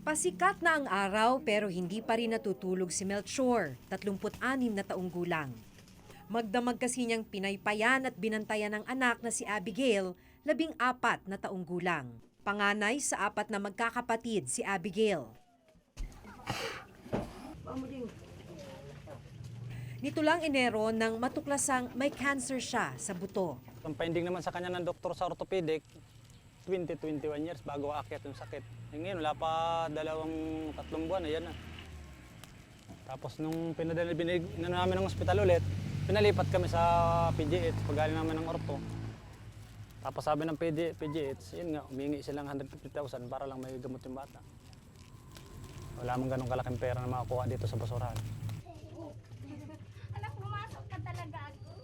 Pasikat na ang araw pero hindi pa rin natutulog si Melchor, 36 na taong gulang. Magdamag kasi niyang pinaypayan at binantayan ng anak na si Abigail, 14 na taong gulang. Panganay sa 4 na magkakapatid si Abigail. Nito lang Enero nang matuklasang may cancer siya sa buto. Ang finding naman sa kanya ng doktor sa orthopedic, 21 years bago aakyat yung sakit. Ngayon, wala pa 2-3 buwan, ayan na. Tapos nung namin ng ospital ulit, pinalipat kami sa PGH, pagaling namin ng ortho. Tapos sabi ng PGH, yun nga, humingi silang 150,000 para lang may gamot yung bata. Wala mong ganong kalaking pera na makakuha dito sa basurahan.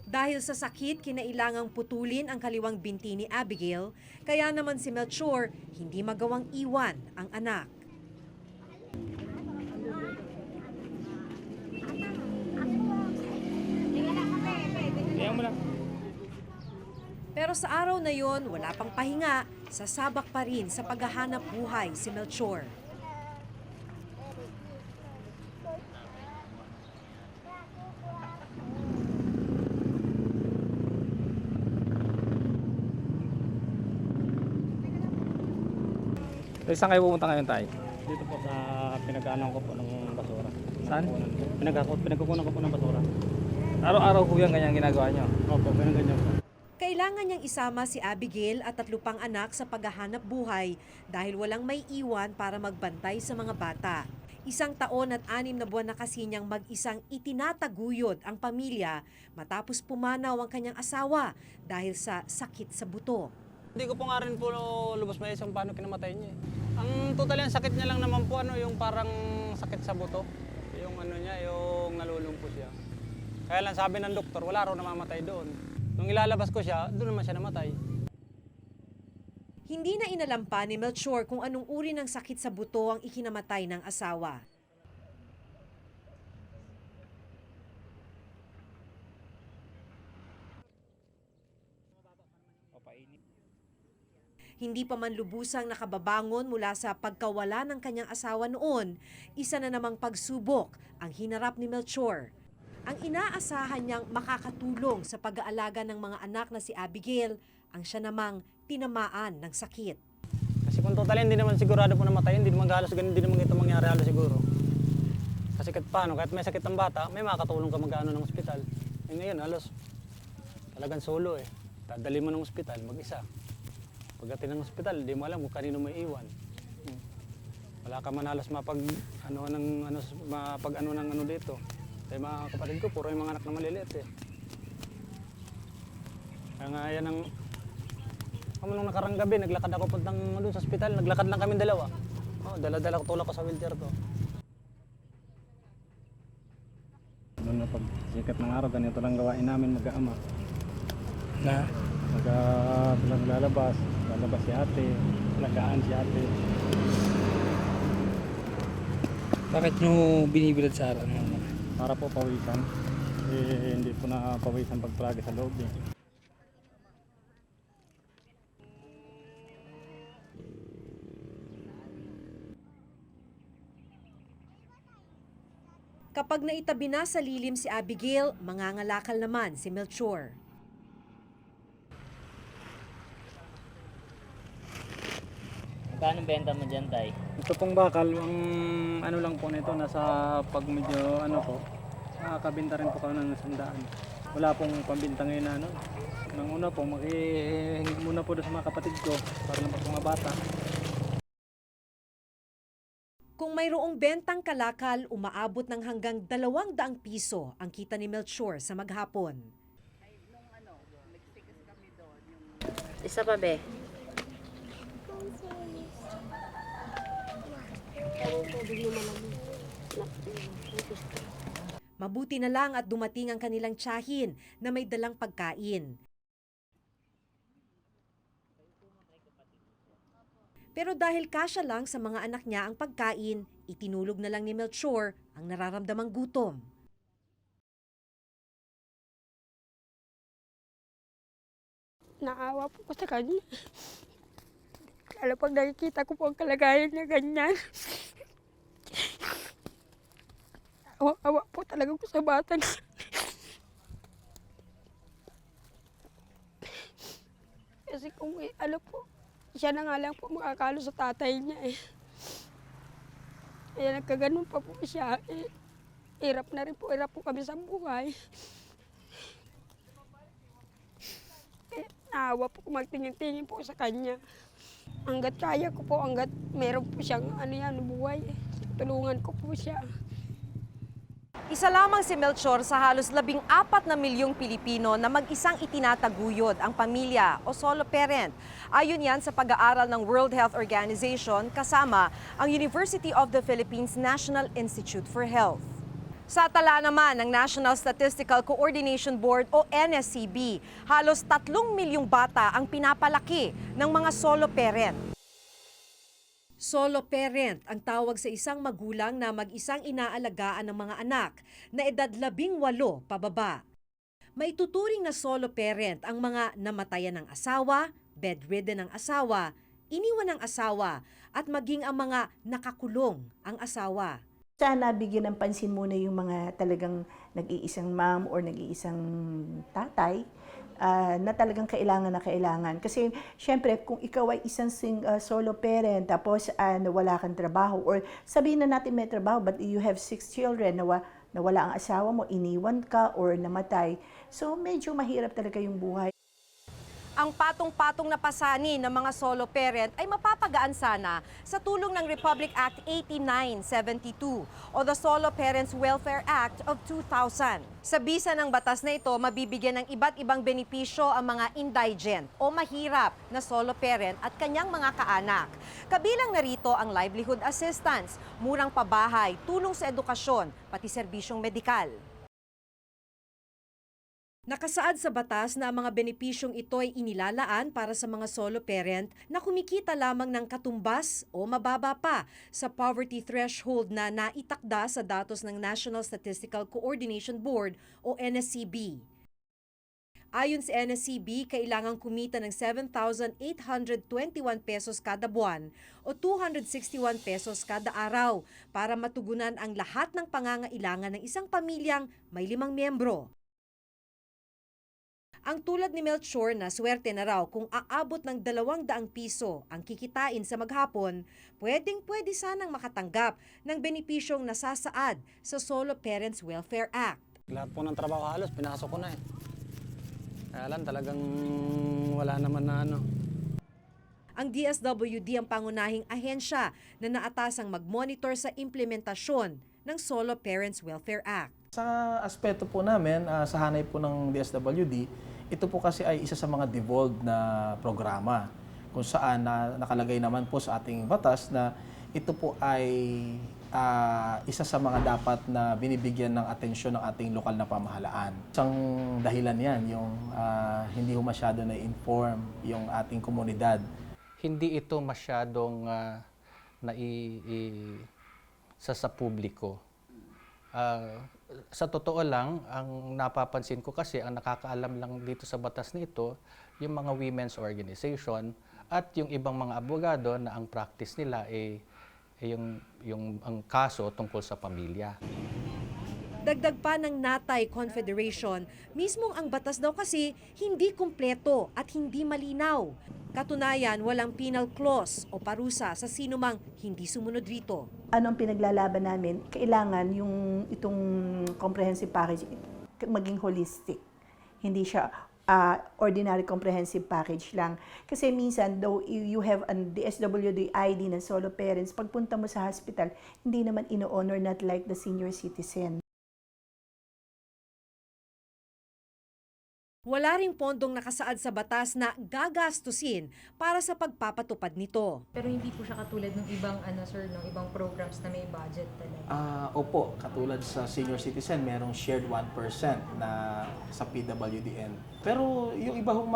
Dahil sa sakit, kinailangang putulin ang kaliwang binti ni Abigail, kaya naman si Melchor hindi magawang iwan ang anak. Pero sa araw na yon, wala pang pahinga, sasabak pa rin sa paghahanap buhay si Melchor. So, saan kayo pupunta ngayon, Tay? Dito po sa pinag-aanong ko po ng basura. Saan? Pinagkukunan ko po ng basura. Araw-araw po yan ganyan ginagawa nyo? Opo, ganyan po. Kailangan niyang isama si Abigail at 3 pang anak sa paghahanap buhay dahil walang may iwan para magbantay sa mga bata. 1 taon at 6 na buwan na kasi niyang mag-isang itinataguyod ang pamilya matapos pumanaw ang kanyang asawa dahil sa sakit sa buto. Hindi ko po nga rin po lubos may isang paano kinamatay niya. Ang total yung sakit niya lang naman po yung parang sakit sa buto. Yung niya, yung nalulumpo siya. Kaya lang sabi ng doktor, wala raw namamatay doon. Nung ilalabas ko siya, doon naman siya namatay. Hindi na inalam pa ni Melchor kung anong uri ng sakit sa buto ang ikinamatay ng asawa. Hindi pa man lubusang nakababangon mula sa pagkawala ng kanyang asawa noon, isa na namang pagsubok ang hinarap ni Melchor. Ang inaasahan niyang makakatulong sa pag-aalaga ng mga anak na si Abigail, ang siya namang tinamaan ng sakit. Kasi kung total hindi naman sigurado po namatay, hindi naman halos ganun, hindi naman ito mangyari halos siguro. Kasi kahit paano, kahit may sakit ang bata, may makakatulong ka mag-ano ng ospital. Ngayon halos talagang solo Dadali mo ng ospital, mag-isa. Pagdating ng ospital, di mo alam kung kanino may iwan. Wala ka man halos mapag-ano ng ano dito. Kaya mga kapatid ko, puro yung mga anak na maliliit Kaya nga yan nung nakarang gabi, naglakad ako puntang doon sa ospital, naglakad lang kami dalawa. Dala-dala ko tulak ko sa wheelchair ko. Noon na pag sikat ng araw, ganito lang gawain namin mag-aama. Na? Lalabas si ate, nagaan si ate. Bakit nyo binibilad sa araw? Para po pawisan. Hindi po na pawisan pag palagi sa loob Kapag naitabi na sa lilim si Abigail, mangangalakal naman si Melchor. Magkano benta mo dyan, Tay? Ito pong bakal, ang ano lang po nito, nasa pag medyo nakakabinta rin po kami ng 100. Wala pong pambinta ngayon na Nang una po, makihingi muna po doon sa mga kapatid ko para lang po sa mga bata. Kung mayroong bentang kalakal, umaabot ng hanggang 200 piso ang kita ni Melchor sa maghapon. Isa pa, be. Mabuti na lang at dumating ang kanilang tiyahin na may dalang pagkain. Pero dahil kasya lang sa mga anak niya ang pagkain, itinulog na lang ni Melchor ang nararamdamang gutom. Naawa po ko sa kanya. Lalo pag nakikita ko po ang kalagayan niya ganyan. Awa po talaga ko sa bata niya. Kasi kung siya na nga lang po makakalo sa tatay niya eh. Kaya nagkaganon pa po siya eh. Hirap po kami sa buhay. Naawa po kung magtingin-tingin po sa kanya. Hanggat kaya ko po, hanggat meron po siyang buhay. Tulungan ko po siya. Isa lamang si Melchor sa halos 14 na milyong Pilipino na mag-isang itinataguyod ang pamilya o solo parent. Ayon yan sa pag-aaral ng World Health Organization kasama ang University of the Philippines National Institute for Health. Sa tala naman ng National Statistical Coordination Board o NSCB, halos 3 milyong bata ang pinapalaki ng mga solo parent. Solo parent ang tawag sa isang magulang na mag-isang inaalagaan ng mga anak na edad 18 pababa. Maituturing na solo parent ang mga namatayan ng asawa, bedridden ng asawa, iniwan ng asawa at maging ang mga nakakulong ang asawa. Sana bigyan ng pansin muna yung mga talagang nag-iisang mom or nag-iisang tatay na talagang kailangan na kailangan. Kasi syempre kung ikaw ay isang solo parent tapos wala kang trabaho or sabihin na natin may trabaho but you have 6 children na wala ang asawa mo, iniwan ka or namatay. So medyo mahirap talaga yung buhay. Ang patong-patong na pasanin ng mga solo parent ay mapapagaan sana sa tulong ng Republic Act 8972 o the Solo Parents Welfare Act of 2000. Sa bisa ng batas na ito, mabibigyan ng iba't ibang benepisyo ang mga indigent o mahirap na solo parent at kanyang mga kaanak. Kabilang narito ang livelihood assistance, murang pabahay, tulong sa edukasyon, pati serbisyong medikal. Nakasaad sa batas na ang mga benepisyong ito ay inilalaan para sa mga solo parent na kumikita lamang ng katumbas o mababa pa sa poverty threshold na naitakda sa datos ng National Statistical Coordination Board o NSCB. Ayon sa NSCB, kailangang kumita ng 7,821 pesos kada buwan o 261 pesos kada araw para matugunan ang lahat ng pangangailangan ng isang pamilyang may 5 miyembro. Ang tulad ni Melchor na swerte na raw kung aabot ng 200 piso ang kikitain sa maghapon, pwedeng-pwede sanang makatanggap ng benepisyong nasasaad sa Solo Parents Welfare Act. Lahat po ng trabaho halos, pinasok ko na eh. Kaya lang talagang wala naman na ano. Ang DSWD ang pangunahing ahensya na naatasang mag-monitor sa implementasyon ng Solo Parents Welfare Act. Sa aspeto po namin, sa hanay po ng DSWD, ito po kasi ay isa sa mga devolved na programa kung saan nakalagay naman po sa ating batas na ito po ay isa sa mga dapat na binibigyan ng atensyon ng ating lokal na pamahalaan. Isang dahilan yan, yung hindi ho masyado na-inform yung ating komunidad. Hindi ito masyadong sa publiko. Sa totoo lang, ang napapansin ko kasi, ang nakakaalam lang dito sa batas nito, yung mga women's organization at yung ibang mga abogado na ang practice nila ay ang kaso tungkol sa pamilya. Dagdag pa ng Natay Confederation, mismong ang batas daw kasi hindi kumpleto at hindi malinaw. Katunayan, walang penal clause o parusa sa sinumang hindi sumunod rito. Anong pinaglalaban namin? Kailangan itong comprehensive package maging holistic. Hindi siya ordinary comprehensive package lang. Kasi minsan, though you have an DSWD ID ng solo parents, pagpunta mo sa hospital, hindi naman ino-honor not like the senior citizen. Wala ring pondong nakasaad sa batas na gagastusin para sa pagpapatupad nito. Pero hindi po siya katulad ng ibang ng ibang programs na may budget talaga. Opo, katulad sa senior citizen, merong shared 1% na sa PWDN. Pero yung iba hong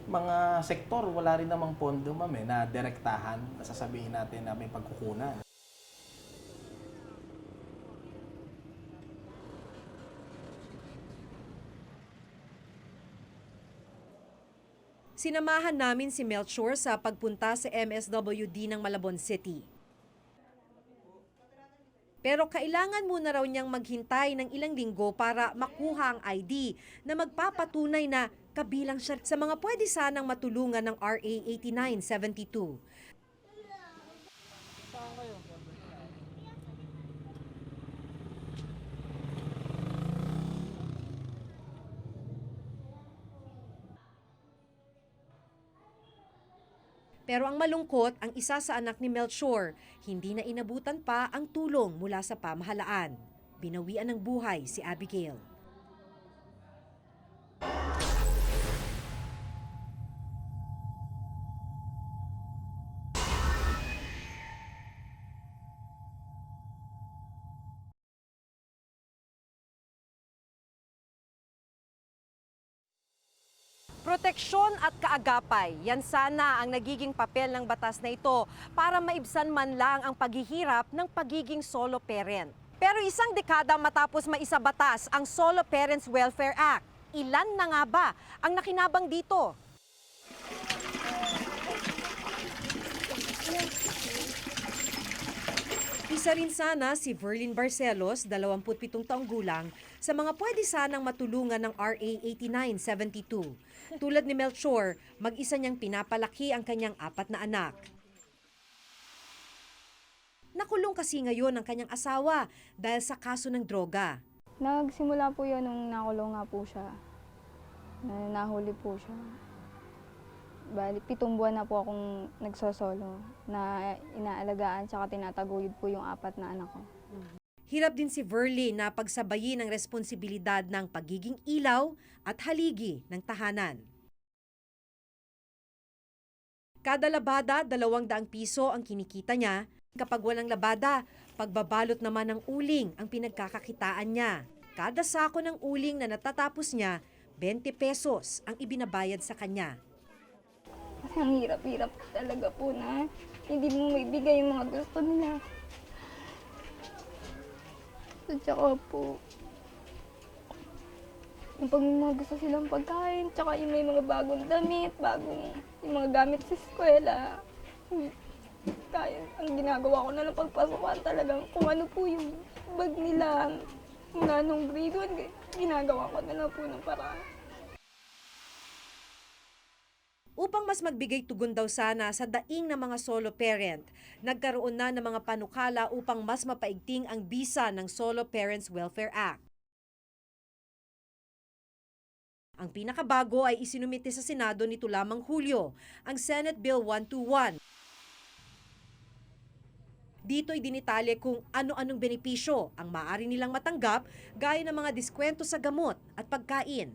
mga sektor, wala rin namang pondo na direktahan na sasabihin natin na may pagkukunan. Sinamahan namin si Melchor sa pagpunta sa MSWD ng Malabon City. Pero kailangan muna raw niyang maghintay ng ilang linggo para makuha ang ID na magpapatunay na kabilang siya sa mga pwede sanang matulungan ng RA 8972. Pero ang malungkot, ang isa sa anak ni Melchor, hindi na inabutan pa ang tulong mula sa pamahalaan. Binawian ng buhay si Abigail. Proteksyon at kaagapay, yan sana ang nagiging papel ng batas na ito para maibsan man lang ang paghihirap ng pagiging solo parent. Pero isang dekada matapos maisabatas ang Solo Parents Welfare Act, ilan na nga ba ang nakinabang dito? Isa rin sana si Verlin Barcelos, 27 taong gulang, sa mga pwede sanang matulungan ng RA 8972. Tulad ni Melchor, mag-isa niyang pinapalaki ang kanyang 4 na anak. Nakulong kasi ngayon ang kanyang asawa dahil sa kaso ng droga. Nagsimula po yun nung nakulong nga po siya. Nahuli po siya. Bali, 7 buwan na po akong nagsosolo na inaalagaan tsaka tinataguyod po yung 4 na anak ko. Hirap din si Verlin na pagsabayin ang responsibilidad ng pagiging ilaw at haligi ng tahanan. Kada labada, 200 piso ang kinikita niya. Kapag walang labada, pagbabalot naman ng uling ang pinagkakakitaan niya. Kada sako ng uling na natatapos niya, 20 pesos ang ibinabayad sa kanya. Kasi ang hirap-hirap talaga po na hindi mo maibigay yung mga gusto nila. At saka po, yung pag may mga gusto silang pagkain, tsaka yung may mga bagong damit, yung mga gamit sa eskwela. Kaya, ang ginagawa ko na lang pagpasukan talagang kung ano po yung bag nila, mula nung grade 1, ginagawa ko na lang po ng paraan. Upang mas magbigay tugon daw sana sa daing ng mga solo parent, nagkaroon na ng mga panukala upang mas mapaigting ang bisa ng Solo Parents Welfare Act. Ang pinakabago ay isinumite sa Senado nito lamang Hulyo, ang Senate Bill 121. Dito'y dinitalye kung ano-anong benepisyo ang maaari nilang matanggap gaya ng mga diskwento sa gamot at pagkain.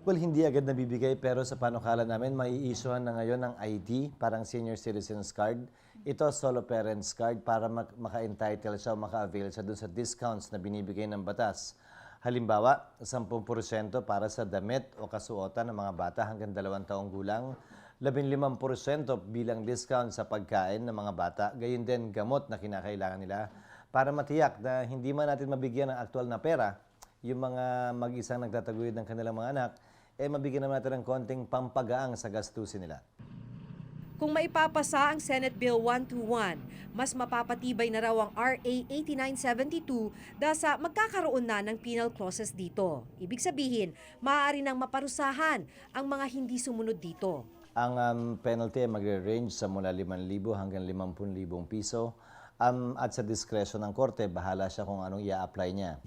Well, hindi agad nabibigay pero sa panukala namin, mai-issuehan na ngayon ng ID, parang Senior Citizens Card. Ito, Solo Parents Card para maka-entitle siya o maka-avail siya dun sa discounts na binibigay ng batas. Halimbawa, 10% para sa damit o kasuotan ng mga bata hanggang 2 taong gulang, 15% bilang discount sa pagkain ng mga bata, gayon din gamot na kinakailangan nila para matiyak na hindi man natin mabigyan ng aktual na pera yung mga mag-isang nagtataguyod ng kanilang mga anak, mabigyan naman natin ng konting pampagaang sa gastusin nila. Kung maipapasa ang Senate Bill 121, mas mapapatibay na raw ang RA 8972 dahil sa magkakaroon na ng penal clauses dito. Ibig sabihin, maaari nang maparusahan ang mga hindi sumunod dito. Ang penalty ay magre-range sa mula 5,000 hanggang 50,000 piso at sa diskresyon ng korte, bahala siya kung anong i-apply niya.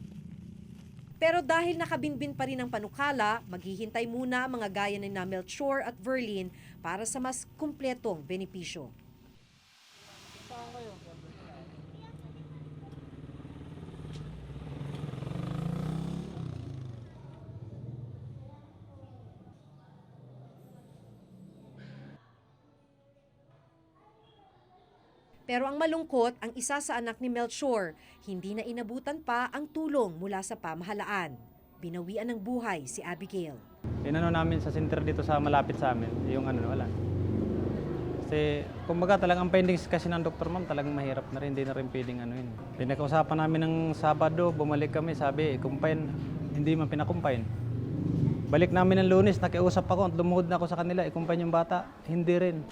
Pero dahil nakabinbin pa rin ang panukala, maghihintay muna ang mga gaya ni Melchor at Verlin para sa mas kumpletong benepisyo. Pero ang malungkot, ang isa sa anak ni Melchor, hindi na inabutan pa ang tulong mula sa pamahalaan. Binawian ng buhay si Abigail. Inano namin sa center dito sa malapit sa amin, yung wala. Kasi kumbaga talagang findings kasi ng doktor, ma'am, talagang mahirap na rin, hindi na rin pwedeng yun. Pinakausapan namin ng Sabado, bumalik kami, sabi, kumpain, hindi man pinakumpain. Balik namin ng Lunes, nakiusap ako, lumuhod na ako sa kanila, ikumpayan yung bata. Hindi rin.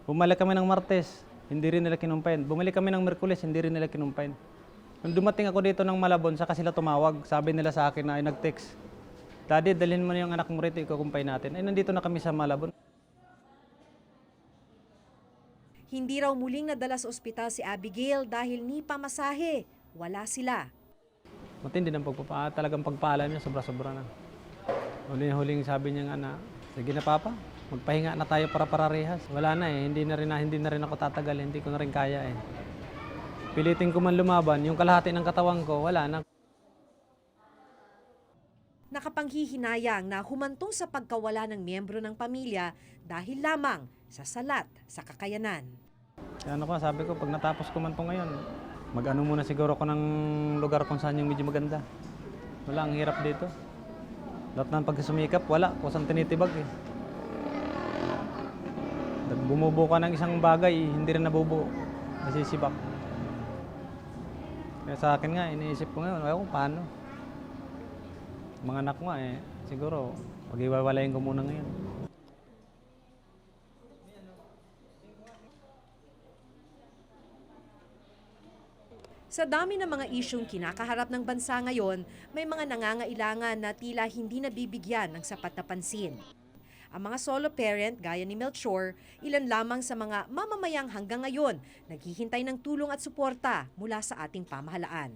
Bumalik kami ng Martes, hindi rin nila kinumpayan. Bumalik kami ng Merkules, hindi rin nila kinumpayan. Nung dumating ako dito ng Malabon, saka sila tumawag, sabi nila sa akin na ay nag-text. Daddy, dalhin mo na yung anak mo rito, ikukumpay natin. Ay, nandito na kami sa Malabon. Hindi raw muling nadala sa ospital si Abigail dahil ni pamasahe. Wala sila. Matindi ng talagang pagpaalam niya, sobra-sobra na. Huling sabi niya nga na, sige na papa, magpahinga na tayo para parehas. Wala na eh, hindi na rin ako tatagal, hindi ko na rin kaya eh. Pilitin ko man lumaban, yung kalahati ng katawan ko, wala na. Nakapanghihinayang na humantong sa pagkawala ng miyembro ng pamilya dahil lamang sa salat sa kakayanan. Ano ko, sabi ko, pag natapos ko man to ngayon, mag-ano muna siguro ko ng lugar kung saan yung medyo maganda. Wala, ang hirap dito. Lahat ng pagsusumikap, wala. Kusang tinitibag eh. Bumubuo ka ng isang bagay, hindi rin nabubuo. Nasisibak. Kaya sa akin nga, iniisip ko ngayon, ayaw paano. Mga anak ko nga eh, siguro, pag-iwawalayin ko muna ngayon. Sa dami ng mga isyung kinakaharap ng bansa ngayon, may mga nangangailangan na tila hindi nabibigyan ng sapat na pansin. Ang mga solo parent gaya ni Melchor, ilan lamang sa mga mamamayang hanggang ngayon naghihintay ng tulong at suporta mula sa ating pamahalaan.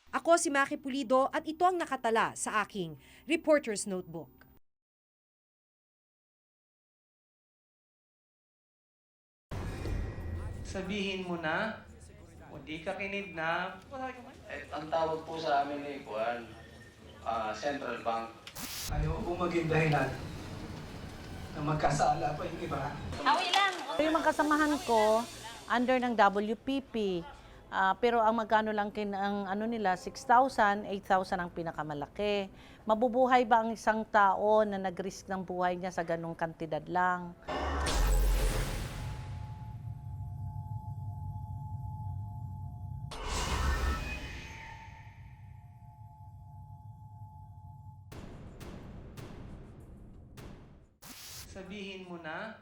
Ako si Maki Pulido at ito ang nakatala sa aking Reporter's Notebook. Sabihin mo na, hindi ka kinidnap. Ang tawag po sa amin ni Juan, Central Bank. Ayaw po maging dahilan na magkasala pa yung iba. Yung mga kasamahan ko, under ng WPP, pero ang magkano lang ang ano nila, 6,000, 8,000 ang pinakamalaki. Mabubuhay ba ang isang tao na nag-risk ng buhay niya sa ganung kantidad lang? Sabihin mo na,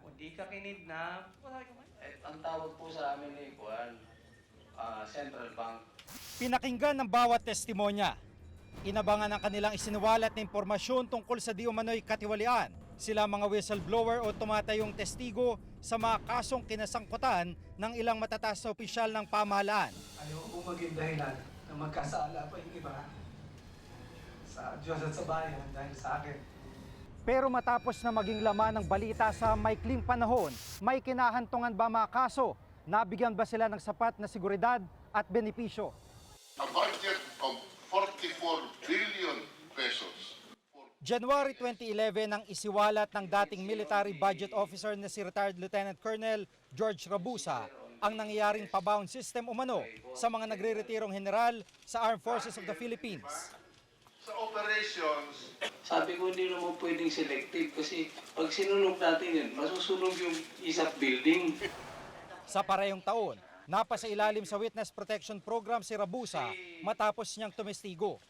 hindi ka kinidnap. Ang tawag po sa amin ni Juan, Central Bank. Pinakinggan ng bawat testimonya. Inabangan ang kanilang isinuwalat na impormasyon tungkol sa di umano'y katiwalian. Sila mga whistleblower o tumatayong testigo sa mga kasong kinasangkutan ng ilang matataas na opisyal ng pamahalaan. Ayaw po maging dahilan na magkasala pa yung iba sa Diyos at sa bayan dahil sa akin. Pero matapos na maging laman ng balita sa maikling panahon, may kinahantungan ba mga kaso? Nabigyan ba sila ng sapat na seguridad at benepisyo? A budget of 44 billion pesos. January 2011 nang isiwalat ng dating military budget officer na si retired Lieutenant Colonel George Rabusa ang nangyayaring pa-bound system umano sa mga nagre-retirong general sa Armed Forces of the Philippines. Sa operations, Sabi ko hindi naman pwedeng selective kasi pag sinunog natin yun, masusunog yung isang building. Sa parehong taon, napasa ilalim sa Witness Protection Program si Rabusa matapos niyang tumestigo.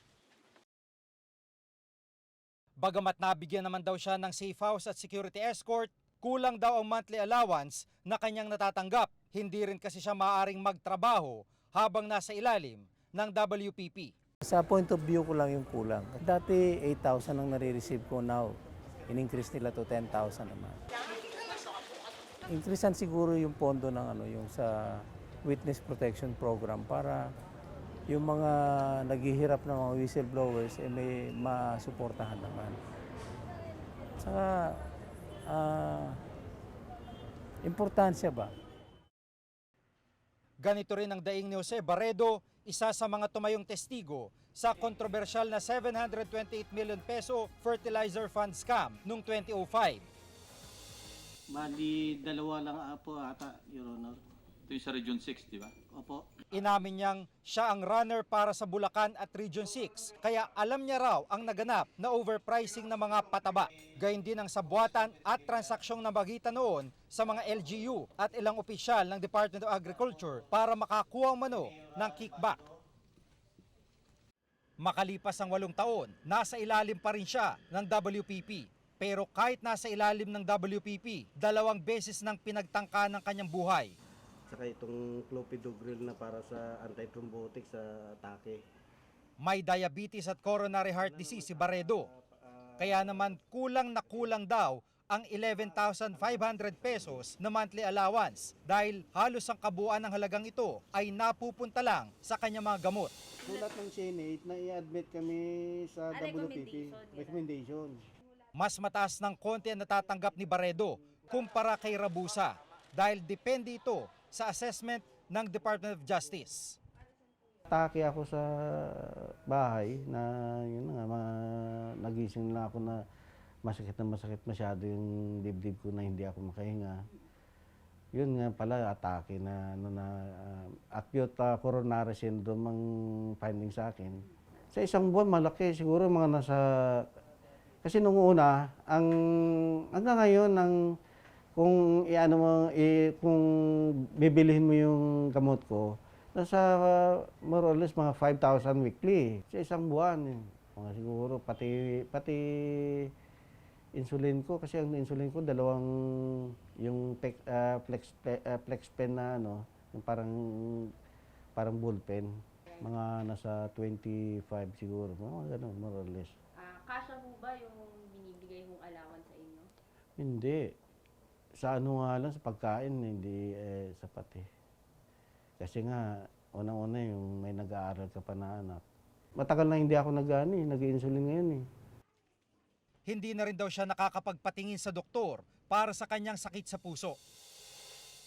Bagamat nabigyan naman daw siya ng safe house at security escort, kulang daw ang monthly allowance na kanyang natatanggap. Hindi rin kasi siya maaaring magtrabaho habang nasa ilalim ng WPP. Sa point of view ko lang yung kulang. Dati 8,000 ang nare-receive ko, now in-increase nila to 10,000 naman. Increasean siguro yung pondo ng yung sa Witness Protection Program para yung mga naghihirap ng mga whistleblowers may masuportahan naman. Saka importansya ba? Ganito rin ang daing ni Jose Barredo, isa sa mga tumayong testigo sa kontrobersyal na 728 million peso fertilizer fund scam noong 2005. Bali, dalawa lang po ata, Your Honor. Ito yung sa Region 6, di ba? Opo. Inamin niyang siya ang runner para sa Bulacan at Region 6, kaya alam niya raw ang naganap na overpricing ng mga pataba. Gayun din ang sabuatan at transaksyong nabagitan noon sa mga LGU at ilang opisyal ng Department of Agriculture para makakuha mano ng kickback. Makalipas ang 8 taon, nasa ilalim pa rin siya ng WPP. Pero kahit nasa ilalim ng WPP, 2 beses nang pinagtangka ng kanyang buhay. Saka itong clopidogrel na para sa antithrombotic sa atake. May diabetes at coronary heart disease si Barredo. Kaya naman kulang na kulang daw ang 11,500 pesos na monthly allowance dahil halos ang kabuuan ng halagang ito ay napupunta lang sa kanyang mga gamot. Sulat ng Senate na i-admit kami sa WPP. Recommendation. Mas mataas ng konti ang natatanggap ni Barredo kumpara kay Rabusa dahil depende ito sa assessment ng Department of Justice. Atake ako sa bahay na yun nga, nagising na ako na masakit masyado yung dibdib ko na hindi ako makahinga. Yun nga pala, atake na, acute coronary syndrome ang finding sa akin. Sa isang buwan, malaki. Siguro mga nasa... Kasi nung una, hanggang ngayon, kung kung bibilihin mo yung gamot ko, nasa more or less mga 5,000 weekly sa isang buwan. Mga siguro pati insulin ko, kasi ang insulin ko yung flex pen na yung parang bullpen, mga nasa 25 siguro, mga ganun, more or less. Kasya mo ba yung binibigay mong allowance sa inyo? Hindi. Sa nga lang, sa pagkain, hindi sapat eh. Kasi nga, unang-una yung may nag-aaral ka pa na anak. Matagal na hindi ako nag-insulin ngayon eh. Hindi na rin daw siya nakakapagpatingin sa doktor para sa kanyang sakit sa puso.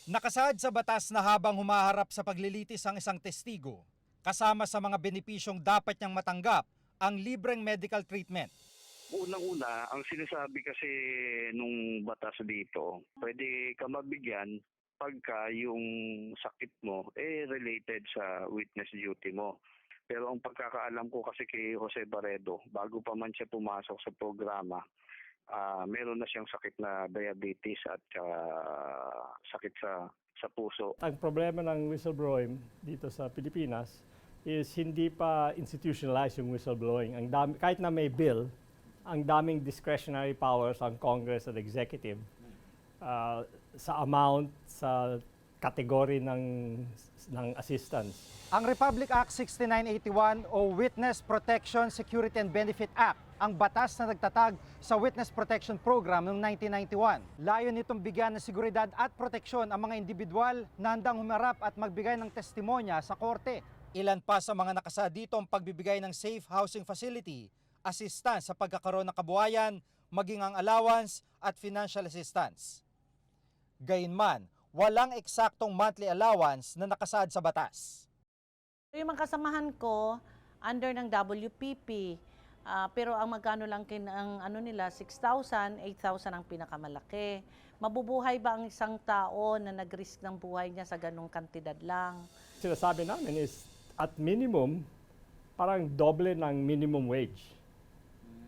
Nakasaad sa batas na habang humaharap sa paglilitis ang isang testigo, kasama sa mga benepisyong dapat niyang matanggap ang libreng medical treatment. Unang-una, ang sinasabi kasi nung batas dito, pwede ka mabigyan pagka yung sakit mo related sa witness duty mo. Pero ang pagkakaalam ko kasi kay Jose Barredo, bago pa man siya pumasok sa programa, meron na siyang sakit na diabetes at sakit sa puso. Ang problema ng whistleblowing dito sa Pilipinas is hindi pa institutionalized yung whistleblowing. Kahit na may bill, ang daming discretionary powers ang Congress at Executive sa amount, sa kategory ng assistance. Ang Republic Act 6981 o Witness Protection, Security and Benefit Act, ang batas na nagtatag sa Witness Protection Program noong 1991. Layo nitong bigyan ng seguridad at proteksyon ang mga individual na handang humarap at magbigay ng testimonya sa korte. Ilan pa sa mga nakasa dito ang pagbibigay ng safe housing facility, assistance sa pagkakaroon ng kabuhayan, maging ang allowance at financial assistance. Gayunman, walang eksaktong monthly allowance na nakasaad sa batas. Yung mga kasamahan ko, under ng WPP, pero ang magkano lang nila, 6,000, 8,000 ang pinakamalaki. Mabubuhay ba ang isang tao na nag-risk ng buhay niya sa ganung kantidad lang? Sinasabi namin is, at minimum, parang doble ng minimum wage.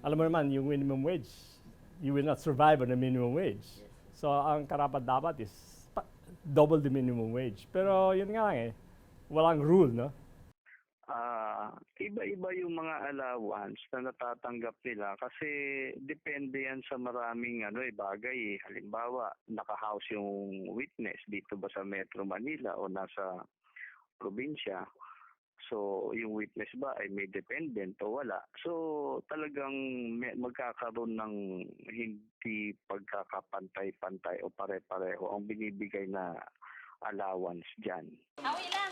Alam mo naman, yung minimum wage, you will not survive on the minimum wage. So, ang karapat-dapat is double the minimum wage. Pero yun nga lang walang rule, no? Iba-iba yung mga allowance na natatanggap nila kasi depende yan sa maraming bagay. Halimbawa, naka-house yung witness dito ba sa Metro Manila o nasa probinsya. So, yung witness ba ay may dependent o wala. So, talagang magkakaroon ng hindi pagkakapantay-pantay o pare-pareho ang binibigay na allowance dyan. Hawi lang.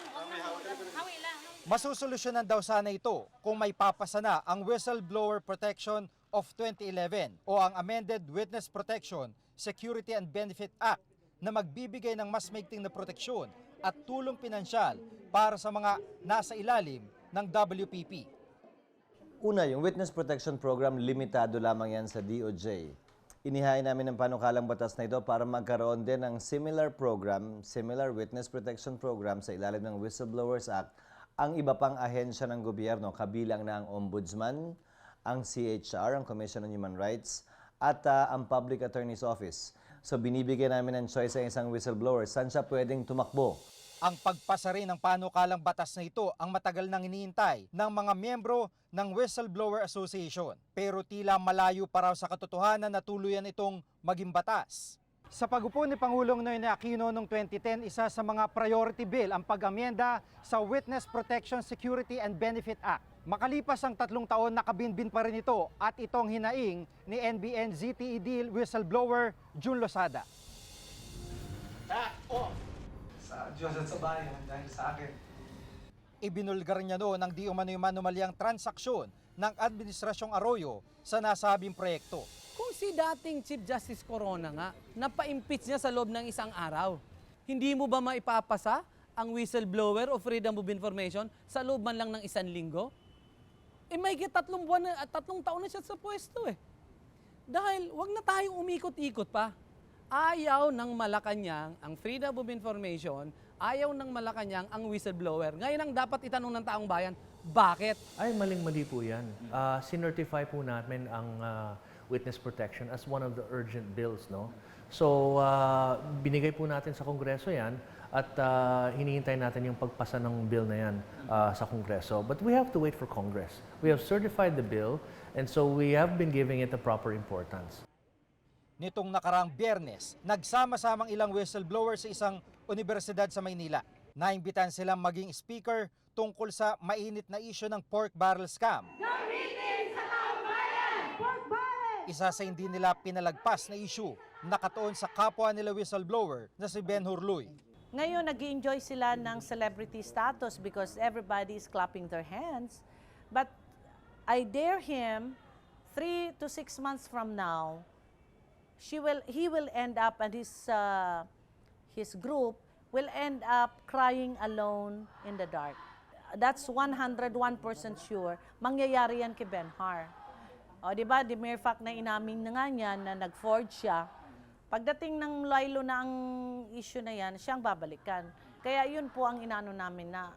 Hawi lang. Masusolusyonan daw sana ito kung may papasa na ang Whistleblower Protection of 2011 o ang Amended Witness Protection, Security and Benefit Act na magbibigay ng mas maigting na proteksyon at tulong pinansyal para sa mga nasa ilalim ng WPP. Una, yung Witness Protection Program, limitado lamang yan sa DOJ. Inihain namin ng panukalang batas na ito para magkaroon din ng similar program, similar Witness Protection Program sa ilalim ng Whistleblowers Act, ang iba pang ahensya ng gobyerno, kabilang na ang Ombudsman, ang CHR, ang Commission on Human Rights, at ang Public Attorney's Office. So binibigyan namin ng choice sa isang whistleblower, saan siya pwedeng tumakbo Ang pagpasa rin ng panukalang batas na ito ang matagal nang hinihintay ng mga miyembro ng Whistleblower Association. Pero tila malayo pa raw sa katotohanan na tuluyan itong maging batas. Sa pagupo ni Pangulong Noynoy Aquino noong 2010, isa sa mga priority bill ang pag-amyenda sa Witness Protection, Security and Benefit Act. Makalipas ang 3 taon, nakabinbin pa rin ito at itong hinaing ni NBN ZTE whistleblower June Losada. Sa Diyos at sa bayan dahil sa akin. Ibinulgar niya noon ang di umano'y manumalyang transaksyon ng Administrasyong Arroyo sa nasabing proyekto. Kung si dating Chief Justice Corona nga, napa-impeach niya sa loob ng isang araw, hindi mo ba maipapasa ang whistleblower o freedom of information sa loob man lang ng 1 linggo? May 3 taon na siya sa pwesto eh. Dahil wag na tayong umikot-ikot pa. Ayaw ng Malacanang ang freedom of information, ayaw ng Malacanang ang whistleblower. Ngayon ang dapat itanong ng taong bayan, bakit? Ay, maling-mali po yan. Sinertify po namin ang witness protection as one of the urgent bills, no? So, binigay po natin sa Kongreso yan at hinihintay natin yung pagpasa ng bill na yan sa Kongreso. But we have to wait for Congress. We have certified the bill and so we have been giving it the proper importance. Nitong nakaraang Biyernes, nagsama-samang ilang whistleblower sa isang universidad sa Maynila. Naimbitan silang maging speaker tungkol sa mainit na isyu ng pork barrel scam. Isa sa hindi nila pinalagpas na isyu, nakatuon sa kapwa nila whistleblower na si Ben Hurluy. Ngayon, nag-enjoy sila ng celebrity status because everybody is clapping their hands. But I dare him, 3 to 6 months from now, he will end up and his group will end up crying alone in the dark. That's 101% sure. Mangyayari yan kay Benhar. O, di ba, the mere fact na inamin na nga niya na nag-forge siya, pagdating ng laylo na ang issue na yan, siyang babalikan. Kaya yun po ang inano namin na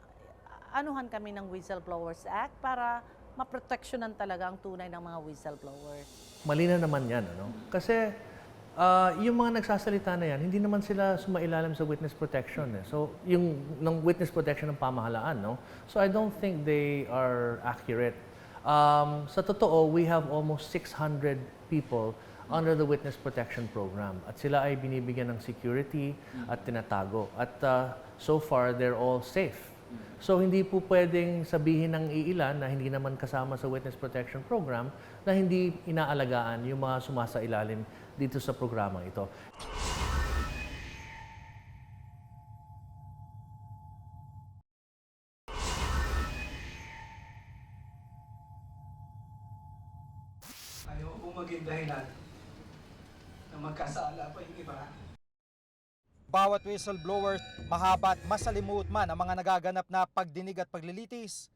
anuhan kami ng Whistleblowers Act para maproteksyonan talaga ang tunay ng mga whistleblowers. Mali na naman yan, ano? Kasi yung mga nagsasalita na yan, hindi naman sila sumailalim sa witness protection. Eh. So, yung ng witness protection ng pamahalaan, no? So, I don't think they are accurate. Sa totoo, we have almost 600 people under the Witness Protection Program. At sila ay binibigyan ng security at tinatago. At so far, they're all safe. So hindi po pwedeng sabihin ng iilan na hindi naman kasama sa Witness Protection Program na hindi inaalagaan yung mga sumasailalim dito sa programang ito. Ayaw po maging dahilan na magkasala pa yung iba. Bawat whistleblower, mahaba at masalimuot man ang mga nagaganap na pagdinig at paglilitis,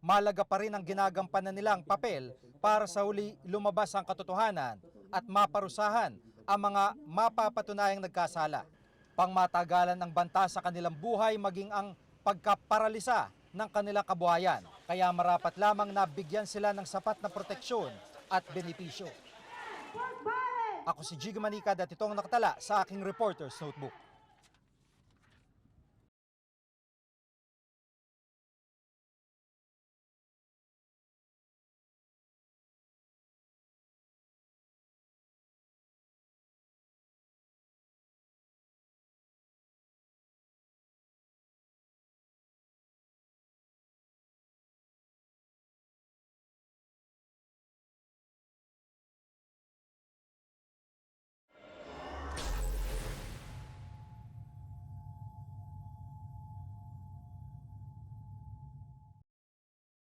malaga pa rin ang ginagampanan nilang papel para sa huli lumabas ang katotohanan at maparusahan ang mga mapapatunayang nagkasala. Pangmatagalan ang banta sa kanilang buhay maging ang pagkaparalisa ng kanilang kabuhayan. Kaya marapat lamang na bigyan sila ng sapat na proteksyon at benepisyo. Ako si Jiggy Manicad at itong nakatala sa aking Reporter's Notebook.